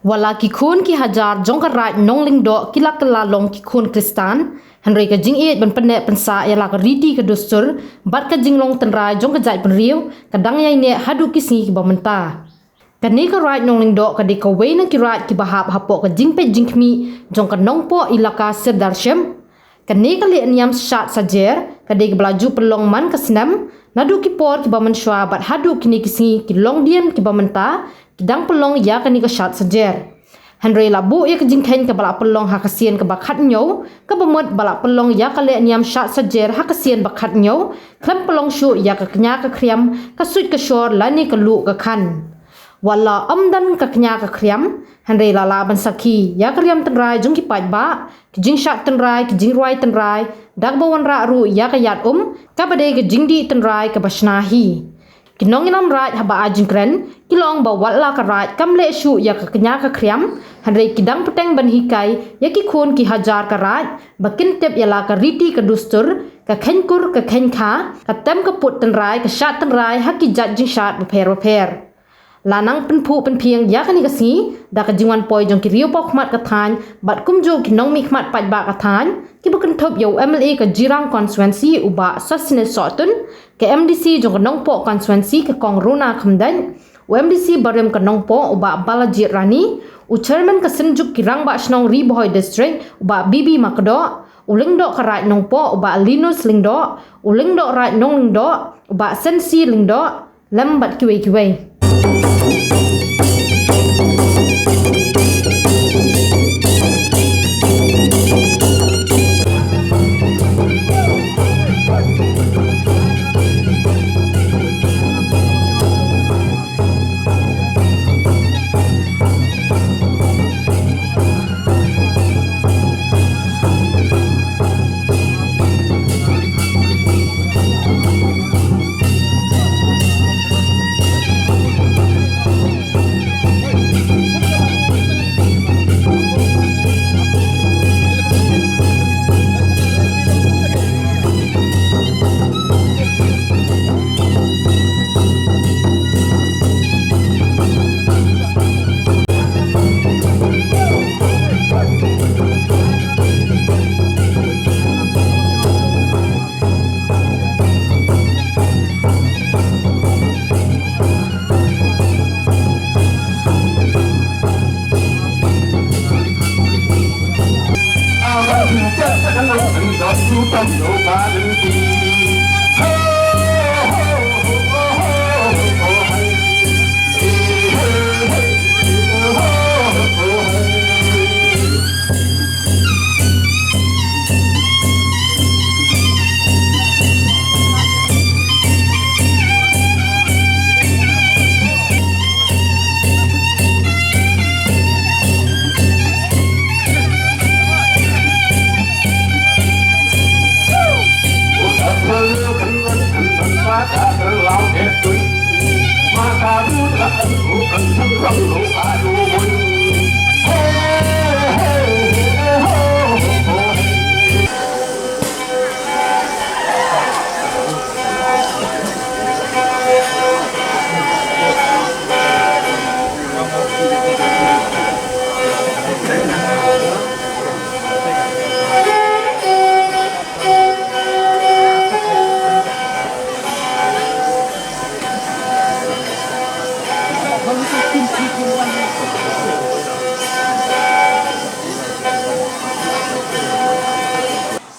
wala ki khun ki hajar jong ka rai nongling do kilak kala long ki khun kristan hanrei ka jing e ban pane pensa ya la ka riti ka dustur bat ka jing long tan rai jong ka jai pen riu ka dang yai ne hadu ki si ki bamenta ka ni ka rai nongling do ka de ka we na ki rai ki bahap hapo ka jing pe jing khmi jong ka nong po ilaka serdar shem ka ni ka le niam shat sajer ka de ka belaju pelong man ka senam nadu ki por ki bamen shwa bat hadu kini ki si ki long dien ki bamenta dang pelong ya kani ka shat sajer Henry labu ya kejing kain ke balak pelong hakasian ke bakat nyo ke bemut balak pelong ya kale niam shat sajer hakasian bakat nyo klem pelong shu ya ke kenya ke kriam ke suit ke shor lani ke lu ke kan wala amdan ke kenya ke kriam Henry lala ban saki ya kriam tenrai jung ki pai ba kejing shat tenrai kejing ruai tenrai dak bawan ra ru ya ke yat ka bade kejing di tenrai ke basnahi kinong inam rai haba ajing kren kilong ba wala ka rai kamle shu ya ka kenya ka kriam hanrei kidang peteng ban hikai ya ki khun ki hajar ka rai bakin tep ya la ka riti ka dustur ka khenkur ka khenkha ka tem ka put tan rai ka shat tan rai ha ki jat jing shat ba lanang pen phu pen phieng ya ka ni ka si da ka jingwan poi jong ki riu pok mat ka than bat kum jo ki nong mi khmat pat ba ka than ki bukan thop yo MLA ka jirang constituency uba sasne sotun ke MDC jong nong po constituency ke kong runa khamdan MDC barem ka nong po uba balaji rani u chairman ka senjuk kirang ba snong ri boy district uba bibi makdo uling do ka rai nong po uba linus lingdo uling do rai nong lingdo uba sensi lingdo lambat kiwe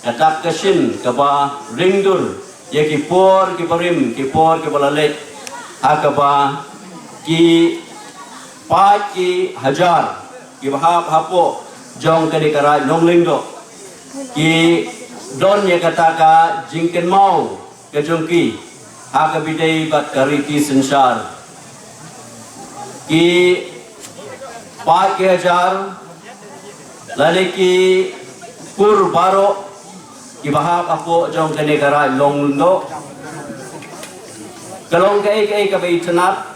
Atak kesin kaba ringdur ya ki por ki parim ki por ki balalet akaba ki pat ki hajar ki bahap hapo jong kali kara nongling do ki don ya kataka jingken mau ke jongki akabidei bat kariti sensar ki pat ki hajar laleki pur baro ibahap ako jong kanegara long do kalong kai ka bai tanat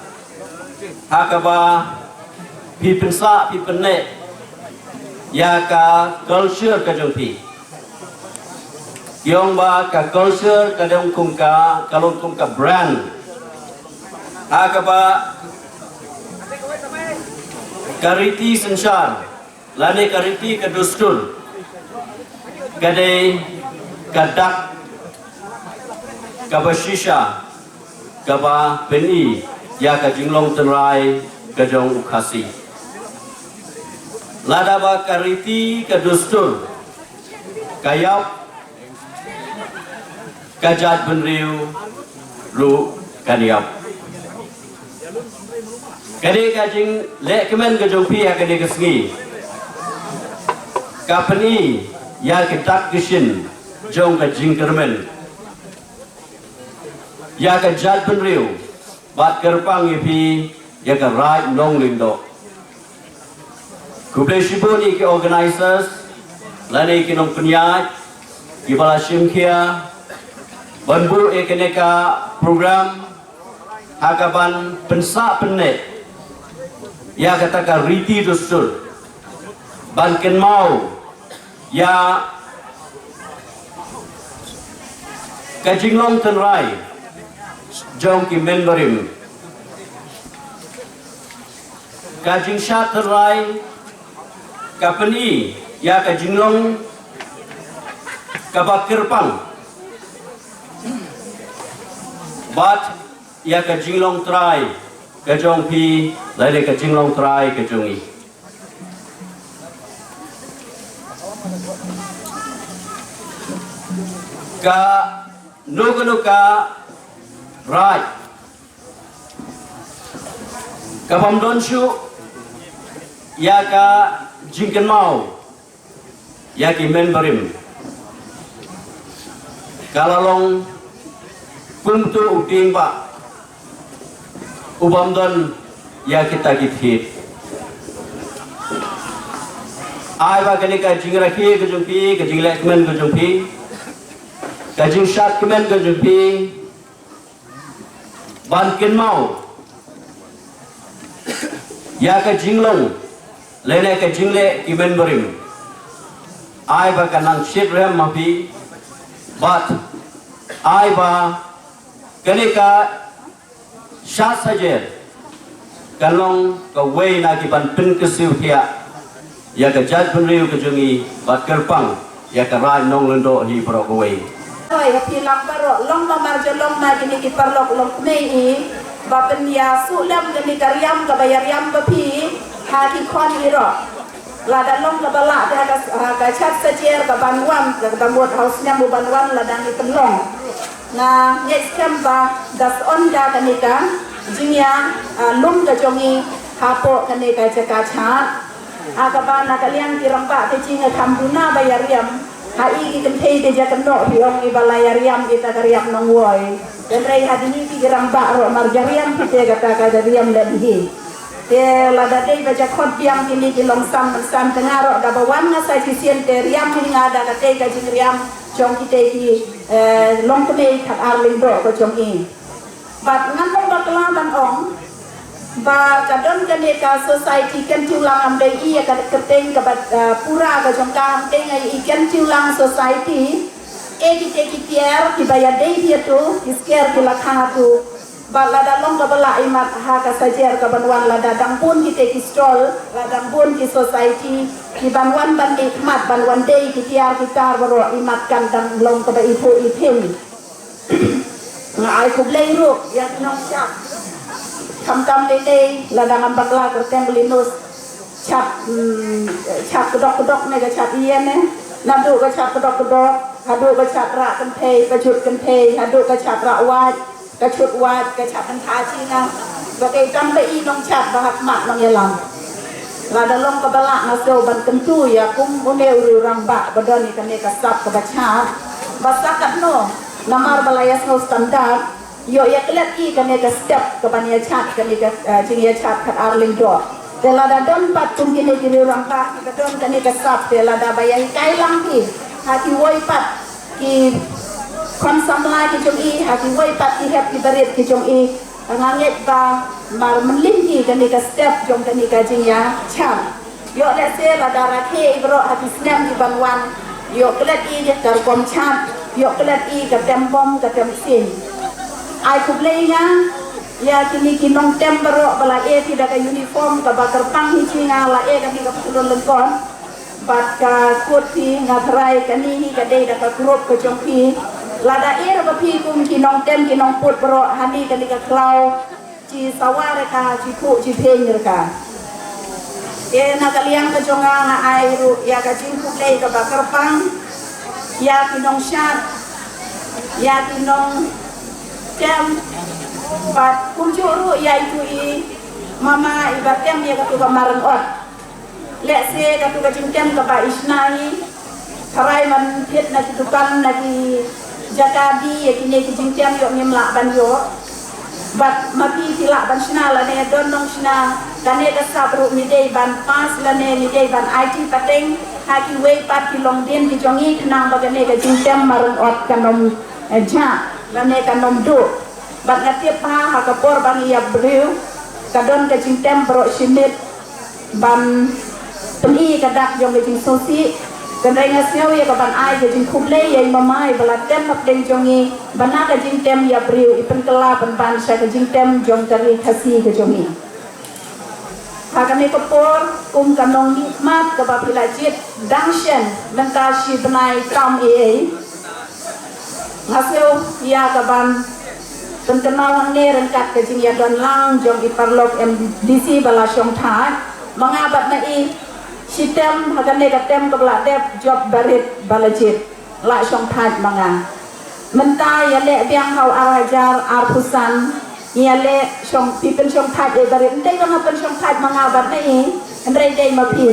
hakaba pipensa pipenne ya ka culture ka jong pi yong ba ka culture ka dong kum ka kalong kum ka brand hakaba kariti sensar, lani kariti kedustul, kadai kadak, kabashisha, kaba peni, ya kajinglong tenrai kajong ukasi. Lada ba kariti kedustul, kayap, kajat benriu, ru kadiap. Kadai kajing lek kemen kajong pi kadai kesengi. Kapeni ya kedak kishin jong kajing kermen. Ya kajat benriu bat kerpang ipi ya ka right nong lindo. Kublai shibuni ke organizers lani kinong penyat kibala shimkia banbur ekeneka program hakaban pensa penet ya katakan riti dustul banken mau ya kajinglong tenrai jong ki memberim kajing syat tenrai kapeni ya kajinglong kabakirpang bat ya kajinglong trai kajong pi lai kajinglong trai kajongi ka nuka right ka pamdon shu ya ka jingken mau ya ki memberim kalalong puntu uding ba ubamdon ya kita githit ai ba kani ka jingra ki ka jumpi ka jingla kemen ka jumpi ka jing shat kemen ka jumpi ban ken mau ya ka jinglong lene ka jingle kimen berim ai ba kanang shit rem mapi bat ai ba kani ka shat sajer kalong ka way na ki ban pin ke siu tia ya ka jat penriu ke jungi bat kerpang ya ka rai nong lendo hi pro ka way oi hapi lam baro long ma mar jalong ma gini ki parlok long mei i ba pen ya su lam gini karyam ka bayar yam ba pi ha ki khon i ro la da long ka bala da ka chat sajer ka banwan ka bamot house nyam bu banwan la dang i penlong na next time ba das on da kanika jingya lum ka jongi hapo kanika jaka chat agaba na kalian kiramba te jinga kambuna bayar yam ha i kan thei te jakan no biong i balayar yam kita karyam nong woi dan rei hadini ki kiramba ro mar jariam te kata ka jariam da di te la da dei baca khot biang kini ki long sam tengah ro da bawan nga sai sien te riam ni ngada ka te ka jingriam chong kita ki long kene khat arling do ko chong i bat ngan long bakla ban ong ba kadon kene ka society kan chulang am dei i ka keteng ka bat pura ka chong ka am teng ai ikan chulang society e ki te ki tier ki bayar dei dia tu isker ki lakha tu ba la da long ka bala imat ha ka sajer ka banwan la da dang pun ki te ki stall la dang pun ki society ki banwan ban di mat banwan dei ki tiar ki tar baro imat kan dang long ka ba ipu ipin ai kublai ru ya nong chap kam dei la dang am bakla ka temblinus chap kedok ne ka chap ien ne nadu ka chap kedok hadu ka chap ra kan thei ka chut kan thei hadu ka chap ra wat ka chut wat ka chap kan tha chi na ba kai kam dei nong chap ba hak mak nong yalam la da long ka bala na so ban kan tu ya kum boneu ru rang ba badani kan ne ka sap ka ba chap ba sakat no namar balayas no standard yo ya kelat i kan ne ka step ka ban ya chat kan ne ka jing ya chat khat arling do te la da don pat tum ki ne ki ru rang ba ka don kan ne ka sap te la da ba ya kai lang ki ha ki woi pat ki kon samla ki jong i ha ki woi pat ki hep ki barit ki jong i nganget ba mar menlim ki kan ne ka step jong kan ne ka jing ya cham yo le se la da ra ke i bro ha ki snam ki ban wan yo kelat i je tar kom chat yo kelat i ka tem bom ka tem sin ai kublai nga ya kini kinong tem berok bala tidak ke uniform ke bakar pang hicinga la kami ke pulun lengkon bat ka kuti ngaterai kani ka dei da ka grup ke jongpi lada ba pi kum kinong tem kinong put berok hani kani ka klau ci saware ka ci pu ci penyer ka na kaliang ke jonga na airu ya ka jingku lei ka bakar pang ya kinong syat ya kinong tem Pat kunjuru yaitu mama ibatem ya katu kamaran ot. Lekse katu kacingkem ke Pak Isnai. Karai man hit na kitukan na ki jakadi ya kini kicingkem yuk ngimlak ban yuk. Bat mapi tilak ban sina la ne donong sina kane dasa beru midai ban pas la ne midai ban IT pateng haki wei pat kilong din kijongi kenang bagane kacingkem maran ot kanom ja la ne kanom du. Bat ngatip ha kapor bang ia beriu kadon ke cintem pro simit ban peni kadak jong ke sosi kendai ngasio ya kaban ai ke jing kuble ya mamai balatem ap deng jongi bana ke cintem ya beriu ipen kela ban sa ke cintem jong kari khasi ke jongi ha kami kapor kanong nikmat ke bapilajit dangshen lengkashi benai kam ngasio ya kaban Tentenau ne rengkat ke jing ya don lang jong iparlok MDC bala syong thai mangabat na sitem hagane katem ke bala dep job barit balajit la syong thai manga mentai ya le biang hau arajar arpusan ya le syong pipen syong thai barit ndai dong pen syong thai mangabat na ndai dei mapi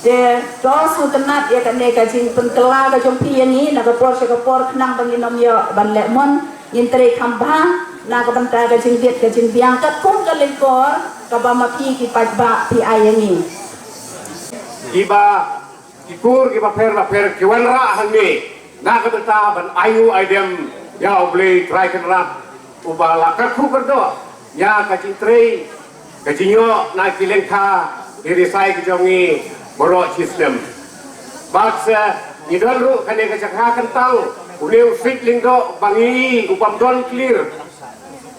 de do su tenat ya kane ka jing pentela ka jong pi ni na ka por se ka por knang banginom yo ban le mon Interi kambang na kabanta ka jingdiet ka jingbiang kat kung kalingkor kabama pi ki pajba pi ayangi kiba kikur kiba per kiwanra hanmi na kabanta ban ayu aidem ya oble try kenrat ubala ka ku berdo ya ka jingtrei ka jinyo na kilengka dirisai ki jongi boro system baksa idon ru kane ka jakha kentang Uleu fit lingdo bangi upam don clear.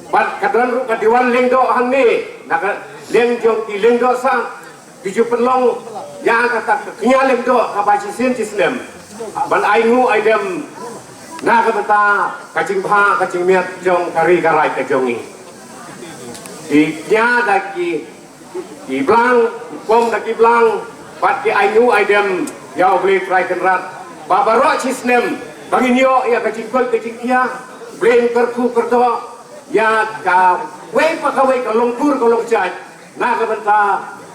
Bat kadon ru kadiwan lingdo hanni naka leng jong ki lingdo sa biju penlong yang kata kenya lingdo kabaci sin Islam. Ban aingu aidem na ka beta kacing bha kacing miat jong kari karai ka jongi. Di nya daki di blang kom daki blang bat ki aingu aidem ya beli try kenrat babaro Islam bangin yo ya kacing kol kacing kia blame kerku kerdo ya ka wei pakawei ka longkur ka longjat na ka benta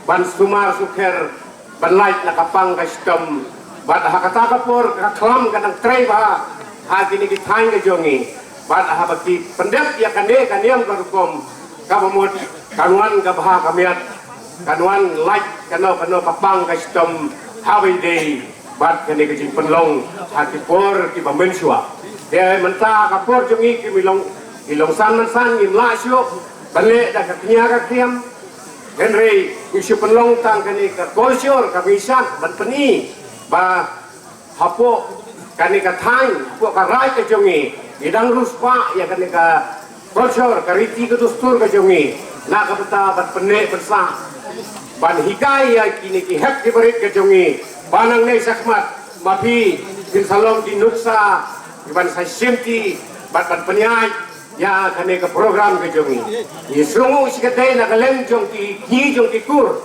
ban sumar suker ban light na kapang ka stem bat hakata ka por ka klam ka nang tray ba ha kini ki thain ka jongi bat ha baki pendek ya kande kaniam ka rukom ka mamut kanwan ka bha kamiat kanwan light kano kapang ka stem hawi day bat kene ke jing penlong hati por ki bamensua dia menta kapor jongi ki milong san mansan ngim la sio bale da ka knya ka kriam henry isu penlong tang kene ka kolsyor ka bisan ban peni ba hapo kene ka thain hapo ka rai ka jongi idang ruspa ya kene ka kolsyor ka riti ka dustur ka jongi na ka beta bat pene bersa ban hikai ya kini ki hek ki berit ka jongi Panang nei sakmat mapi bin salong di nuksa iban sai simti bat penyai ya kane ke program ke jongi ni sungu sikadai na kaleng jong ki jong ki kur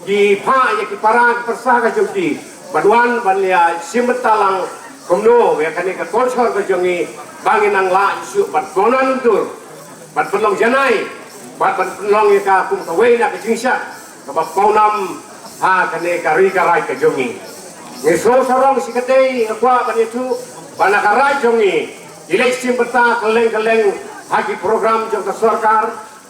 ki pha ya ki parang persa ka jong ki banwan ban ya simtalang komno ya kane ke konsor ke jongi bangin ang la isu bat gonan tur bat penlong janai bat penlong ya ka kum kawai na ke jingsa ka ba paunam ha kane kari karai ka jongi ngeso sarong sikatei akwa banitu bana karai jongi ilai sim beta keleng haki program jong ka sarkar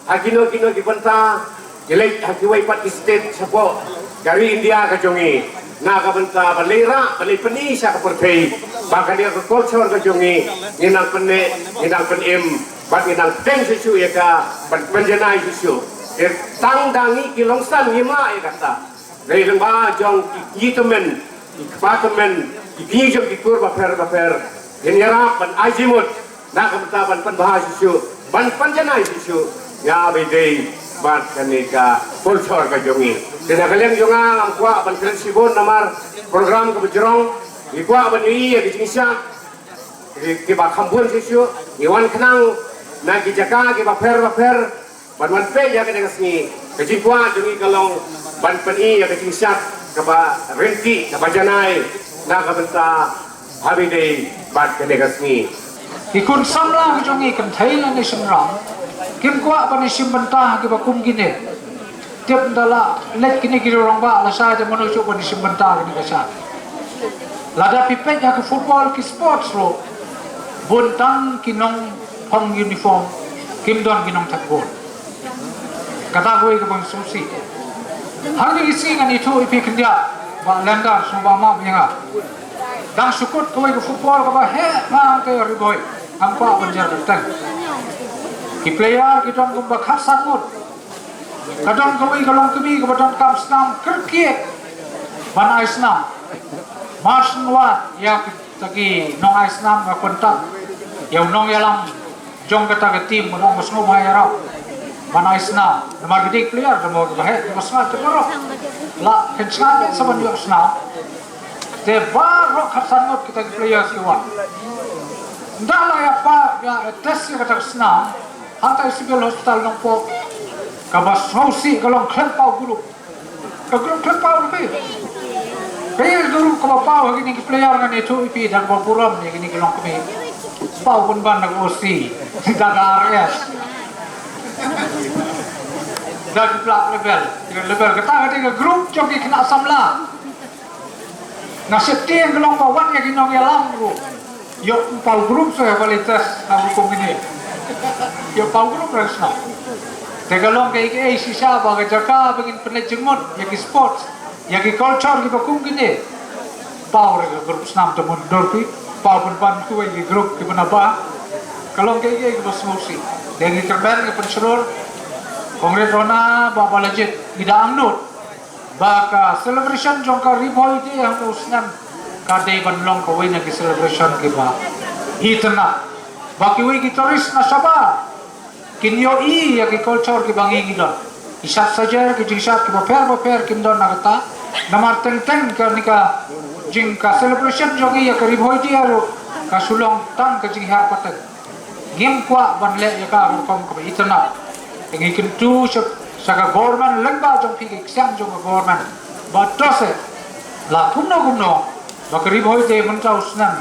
hakino kino ki benta ilai haki wai pat state sapo kari India ka jongi na ka benta balera balai peni sa ka pertei baka dia ka culture ka jongi nginang pene nginang penem bat nginang teng susu ya ka penjenai susu tang dangi kilongsan ngima ya kata dari lembah jong yitemen departemen iki jong dikur baper ini ban azimut na kamta ban panbahas susu ban panjanai susu ya bidei bat kanika pulsor ka jongi tidak kalian jonga am kuat ban kalian sibon namar program ke berjerong di kuat ban ini ya di Indonesia di bak kampun sisu iwan kenang na ki jaka ki baper ban pe ya ka dengan sini ke kuat jongi kalong ban peni ya ke Indonesia ke ba renti ke ba janai na ka benta habidei bat ka dengan sini ikun samla jongi kan thailand ni semrang kim kwa pa ni simbanta ki bakum gine tiap dala let kini ki orang ba la sa de manusia pa ni simbanta ni ka sa lada pipet ya ke football ki sports ro buntang kinong hong uniform kim don kinong takbol kata gue ke bang susi hang ni isi kan itu ipi kendia ba landa suba ma menga dang sukut gue ke football ka ba he ma ke riboy ampa banjar betang ki player kita gumba khasan mut kadang kami kalong kami kebadan kam senam kriket ban isnam martial art ya tagi nong isnam ka kontak ya nong yalang jong kata ke tim nong masno bayara ban isnam nama gede player demo bahe masna teroro la kencan saban yo senam te bar khasan mut kita player siwa ndala ya pa ya tes kata senam hantai civil hospital nong po kabas hausi kalong klepau guru kagrum klepau lebih kaya guru kabapau gini ki player kan itu ipi dan bapuram ni gini kalong kami pau pun ban nag osi daga RS dan plak level kata kata grup joki kena samla nasib tiang kalong bawan ya kinong yalang guru yo pau grup saya kualitas na hukum ini yo pau grup resna tegalong kay sisa baga jaka bagin penajemut ya ki sports ya ki culture ki bakum gini pau rega grup snam to mundur pi pau pun ban ku ki grup ki banaba kalong kay ki basmusi dengan kerban ki pensurur kongres rona baba legit ida amnut baka celebration jongka riboy ti yang usnan kadai banlong ko wina ki celebration ki ba hitna baki wi ki tourist na saba kinyo ya ki culture ki bangi gila isat saja ki jisat ki baper kindon nagata namar teng ka nika jingka celebration jogi ya karib hoi dia ro kasulong tang ka jing har patag gim kwa banle ya ka kom ko itna ingi kintu saka government lengba jong pi exam jong government batose la kumno bakarib hoi de mentau snan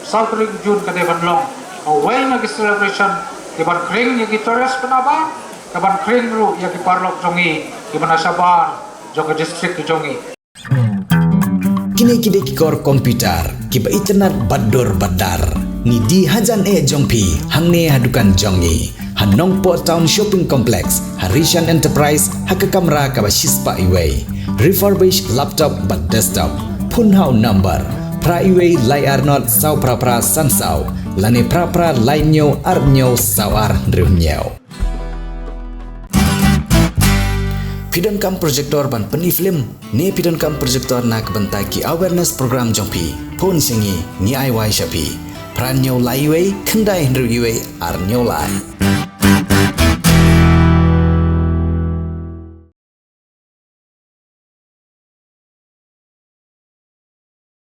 saltri jun ka de banlong away na ki celebration kiban kring ya ki Torres penaba kaban kring ru ya ki Parlok jongi ki Sabar joka district jongi kini kide ki kor komputer ki ba internet bador badar ni di hajan jongpi hangne hadukan jongi hanong po town shopping complex Harishan Enterprise haka kamera ka ba shispa iway refurbish laptop but desktop punhau number pra iway layar not sau pra sansau lani pra lainyo arnyo sawar drumnyo pidon kam projector ban peni film ne pidon kam projector nak bentaki awareness program jongpi pon singi ni ai shapi pranyo laiwe kendai ndru iwe arnyo lai